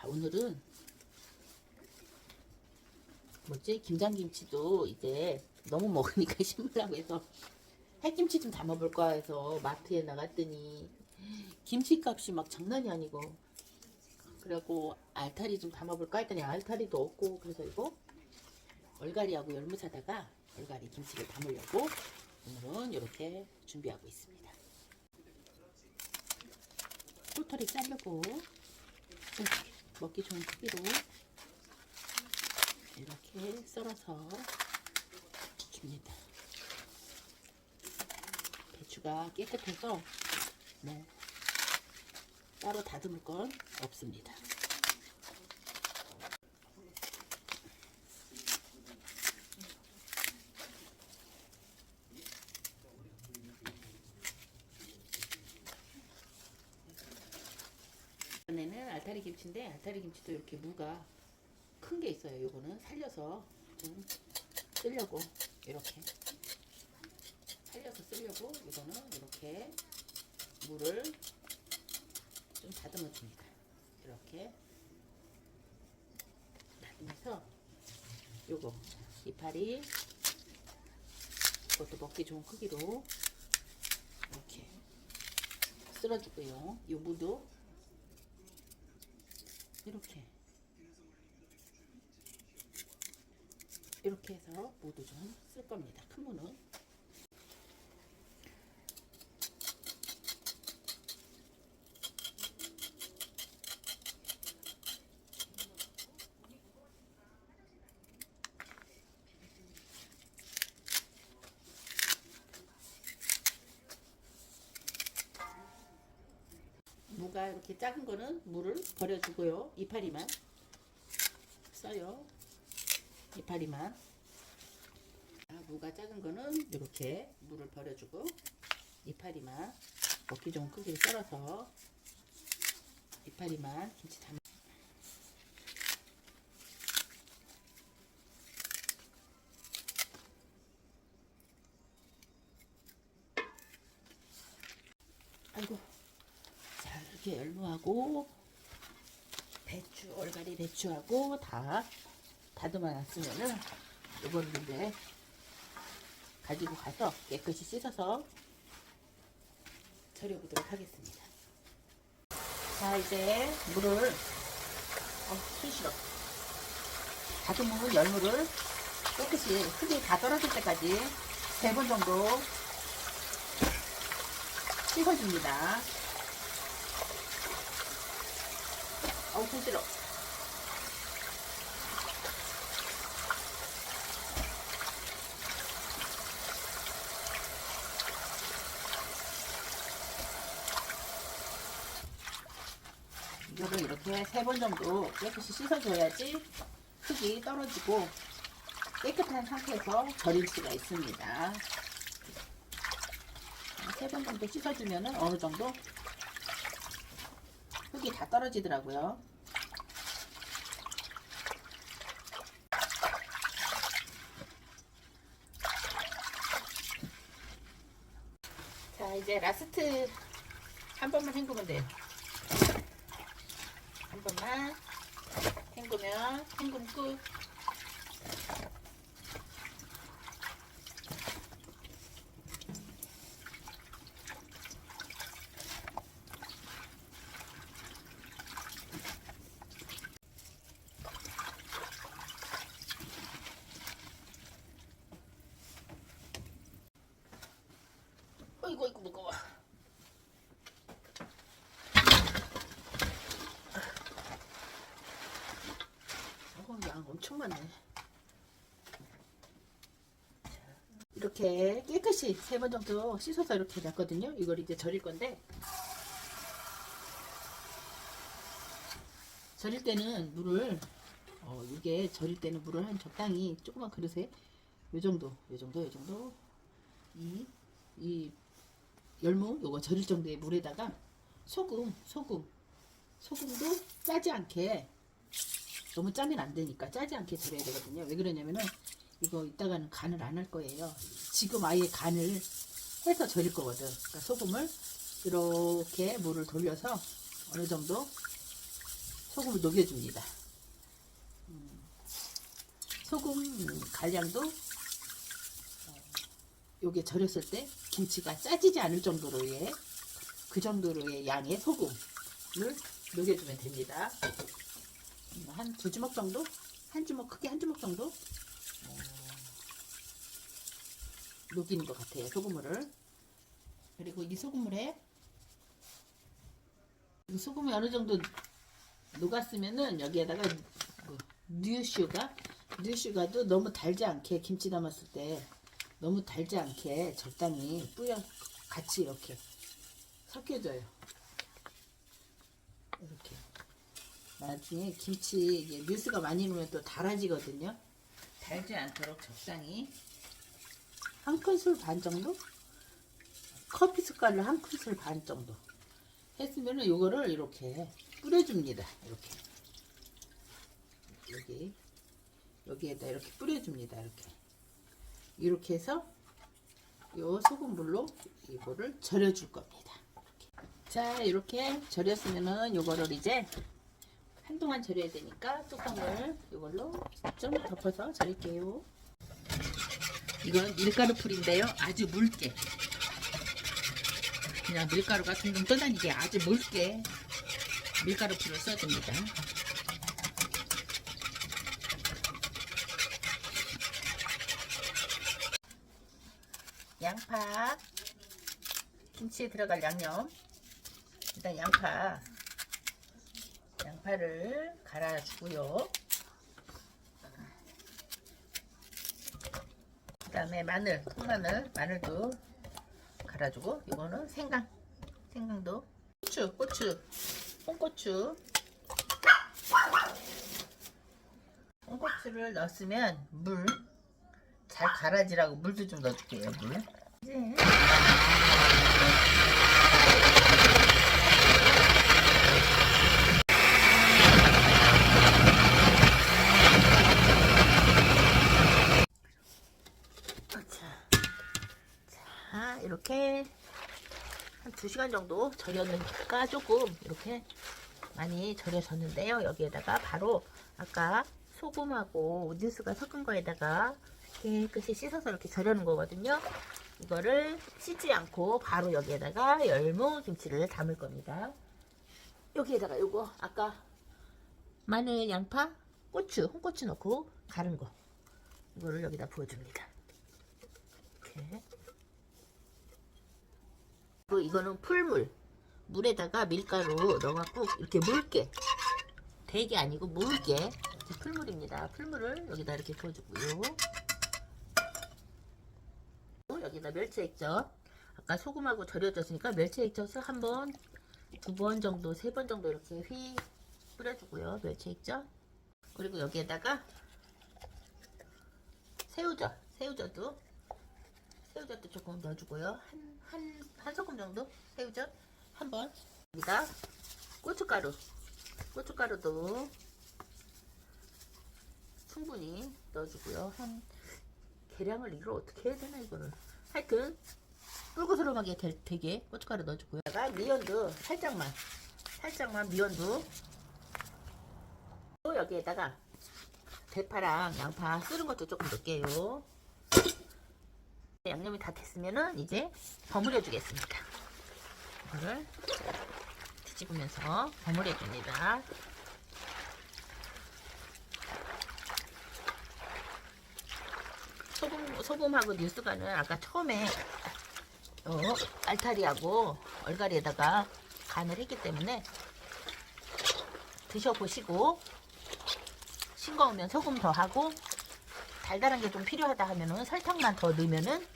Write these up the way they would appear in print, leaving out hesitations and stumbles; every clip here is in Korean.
오늘은 뭐지? 김장김치도 이제 너무 먹으니까 심으려고 해서 햇김치 좀 담아볼까 해서 마트에 나갔더니 김치값이 막 장난이 아니고, 그래갖고 알타리 좀 담아볼까 했더니 알타리도 없고, 그래서 이거 얼갈이하고 열무 사다가 얼갈이 김치를 담으려고 오늘은 이렇게 준비하고 있습니다. 꿀털이 자르고 먹기 좋은 크기로 이렇게 썰어서 줍니다. 배추가 깨끗해서 뭐 따로 다듬을 건 없습니다. 이번에는 알타리 김치인데, 알타리 김치도 이렇게 무가 큰 게 있어요. 요거는 살려서 좀 쓰려고, 이렇게 살려서 쓰려고 이거는 이렇게 무를 좀 다듬어 줍니다. 이렇게 다듬어서 요거 이파리, 이것도 먹기 좋은 크기로 이렇게 쓸어주고요. 요 무도 이렇게 해서 무도 좀 쓸 겁니다. 큰 무는. 무가 이렇게 작은 거는 무를 버려주고요. 이파리만 써요. 이파리만. 무가 작은 거는 이렇게 무를 버려주고 이파리만 먹기 좋은 크기로 썰어서 이파리만 김치 담아. 아이고. 자, 이렇게 열무하고 배추, 얼갈이 배추하고 다 다듬어 놨으면은 이거를 이제 가지고 가서 깨끗이 씻어서 절여보도록 하겠습니다. 자, 이제 물을 손 싫어. 다듬은 열무를 깨끗이 흙이 다 떨어질 때까지 3번 정도 씻어줍니다. 손 싫어. 이거를 이렇게 3번 정도 깨끗이 씻어줘야지 흙이 떨어지고 깨끗한 상태에서 절일 수가 있습니다. 3번 정도 씻어주면은 어느 정도 흙이 다 떨어지더라고요. 자, 이제 라스트 한 번만 헹구면 돼요. 한 번만 헹구면 헹굼 끝. 어이구 무거워. 양 엄청 많네. 이렇게 깨끗이 3번 정도 씻어서 이렇게 놨거든요. 이걸 이제 절일 건데, 절일 때는 물을 이게 절일 때는 물을 한 적당히 조그만 그릇에 요 정도 이 열무 요거 절일 정도의 물에다가 소금도 짜지 않게, 너무 짜면 안 되니까 짜지 않게 절여야 되거든요. 왜 그러냐면은 이거 이따가는 간을 안 할 거예요. 지금 아예 간을 해서 절일 거거든. 그러니까 소금을 이렇게 물을 돌려서 어느 정도 소금을 녹여줍니다. 소금 간량도 요게 절였을 때 김치가 짜지지 않을 정도로의 그 정도로의 양의 소금을 녹여주면 됩니다. 한 2주먹 정도? 한 주먹, 크게 한 주먹 정도 녹이는 것 같아요. 소금물을. 그리고 이 소금물에 이 소금이 어느 정도 녹았으면은 여기에다가 뉴슈가도 너무 달지 않게, 김치 담았을 때 너무 달지 않게 적당히 뿌려 같이 이렇게 섞여줘요. 이렇게. 나중에 김치 뉴스가 많이 넣으면 또 달아지거든요. 달지 않도록 적당히 한 큰술 반 정도? 커피 숟갈로 한 큰술 반 정도 했으면은 요거를 이렇게 뿌려줍니다. 이렇게 여기에다 이렇게 뿌려줍니다. 이렇게 해서 요 소금물로 이거를 절여줄 겁니다. 자, 이렇게 절였으면은 요거를 이제 한동안 절여야 되니까 뚜껑을 이걸로 좀 덮어서 절일게요. 이건 밀가루 풀인데요. 아주 묽게, 그냥 밀가루가 둥둥 떠다니게 아주 묽게 밀가루 풀을 써줍니다. 양파, 김치에 들어갈 양념. 일단 양파를 갈아주고요. 그 다음에 마늘도 갈아주고, 이거는 생강도, 홍고추를 넣었으면 물 잘 갈아지라고 물도 좀 넣어줄게요. 물. 이제 이렇게 한 2시간 정도 절였으니까 조금 이렇게 많이 절여졌는데요. 여기에다가 바로 아까 소금하고 뉴스가 섞은 거에다가 깨끗이 씻어서 이렇게 절여놓은 거거든요. 이거를 씻지 않고 바로 여기에다가 열무 김치를 담을 겁니다. 여기에다가 요거 아까 마늘, 양파, 홍고추 넣고 갈은 거, 이거를 여기다 부어줍니다. 이렇게. 그리고 이거는 물에다가 밀가루 넣어갖고 이렇게 묽게, 되게 아니고 묽게 풀물입니다. 풀물을 여기다 이렇게 부어주고요. 여기다 멸치액젓, 아까 소금하고 절여졌으니까 멸치액젓을 1번, 2번 정도, 3번 정도 이렇게 휘 뿌려주고요. 멸치액젓. 그리고 여기에다가 새우젓도 조금 넣어주고요. 한 소금 정도 새우젓 1번. 여기다 고춧가루도 충분히 넣어주고요. 계량을 이걸 어떻게 해야 되나, 이거를. 하여튼 뿔고스름하게 되게 고춧가루 넣어주고요. 미연도 살짝만 미연도. 또 여기에다가 대파랑 양파 썰은 것도 조금 넣을게요. 양념이 다 됐으면은 이제 버무려 주겠습니다. 이거를 뒤집으면서 버무려 줍니다. 소금하고 뉴스가는 아까 처음에 알타리하고 얼갈이에다가 간을 했기 때문에 드셔보시고, 싱거우면 소금 더 하고 달달한 게 좀 필요하다 하면은 설탕만 더 넣으면은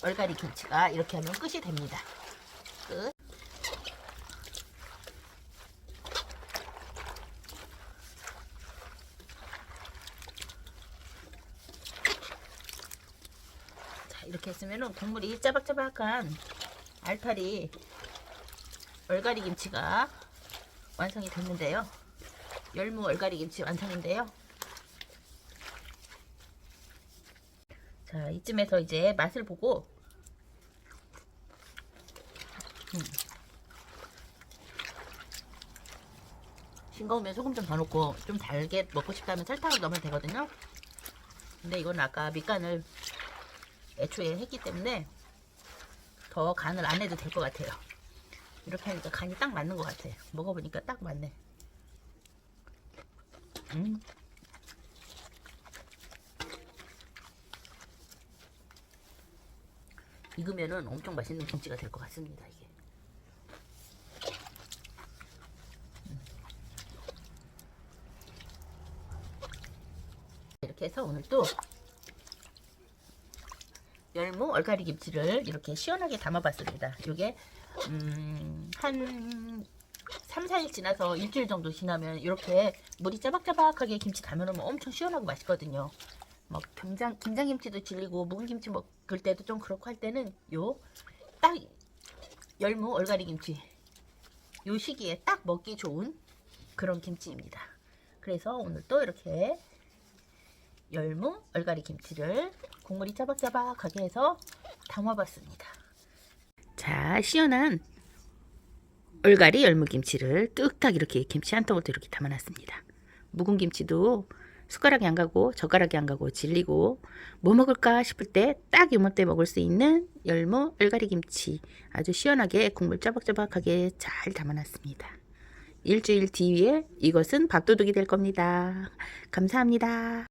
얼갈이 김치가 이렇게 하면 끝이 됩니다. 끝. 자, 이렇게 했으면은 국물이 짜박짜박한 알타리 얼갈이 김치가 완성이 됐는데요. 열무 얼갈이 김치 완성인데요. 자, 이쯤에서 이제 맛을 보고 싱거우면 소금 좀 더 넣고 좀 달게 먹고 싶다면 설탕을 넣으면 되거든요. 근데 이건 아까 밑간을 애초에 했기 때문에 더 간을 안 해도 될 것 같아요. 이렇게 하니까 간이 딱 맞는 것 같아요. 먹어보니까 딱 맞네. 익으면은 엄청 맛있는 김치가 될 것 같습니다. 이게. 이렇게 해서 오늘 또 열무 얼갈이 김치를 이렇게 시원하게 담아봤습니다. 이게 한 3, 4일 지나서 일주일 정도 지나면 이렇게 물이 짜박짜박하게 김치 담아놓으면 엄청 시원하고 맛있거든요. 뭐 김장김치도 질리고 묵은김치 먹을 때도 좀 그렇고 할 때는 요 딱 열무 얼갈이 김치 요 시기에 딱 먹기 좋은 그런 김치입니다. 그래서 오늘 또 이렇게 열무 얼갈이 김치를 국물이 짜박짜박하게 해서 담아봤습니다. 자, 시원한 얼갈이 열무김치를 뚝딱 이렇게 김치 한 통을 또 이렇게 담아놨습니다. 묵은 김치도 숟가락이 안 가고 젓가락이 안 가고 질리고 뭐 먹을까 싶을 때 딱 이맘때 먹을 수 있는 열무 얼갈이 김치 아주 시원하게 국물 짜박짜박하게 잘 담아놨습니다. 일주일 뒤에 이것은 밥도둑이 될 겁니다. 감사합니다.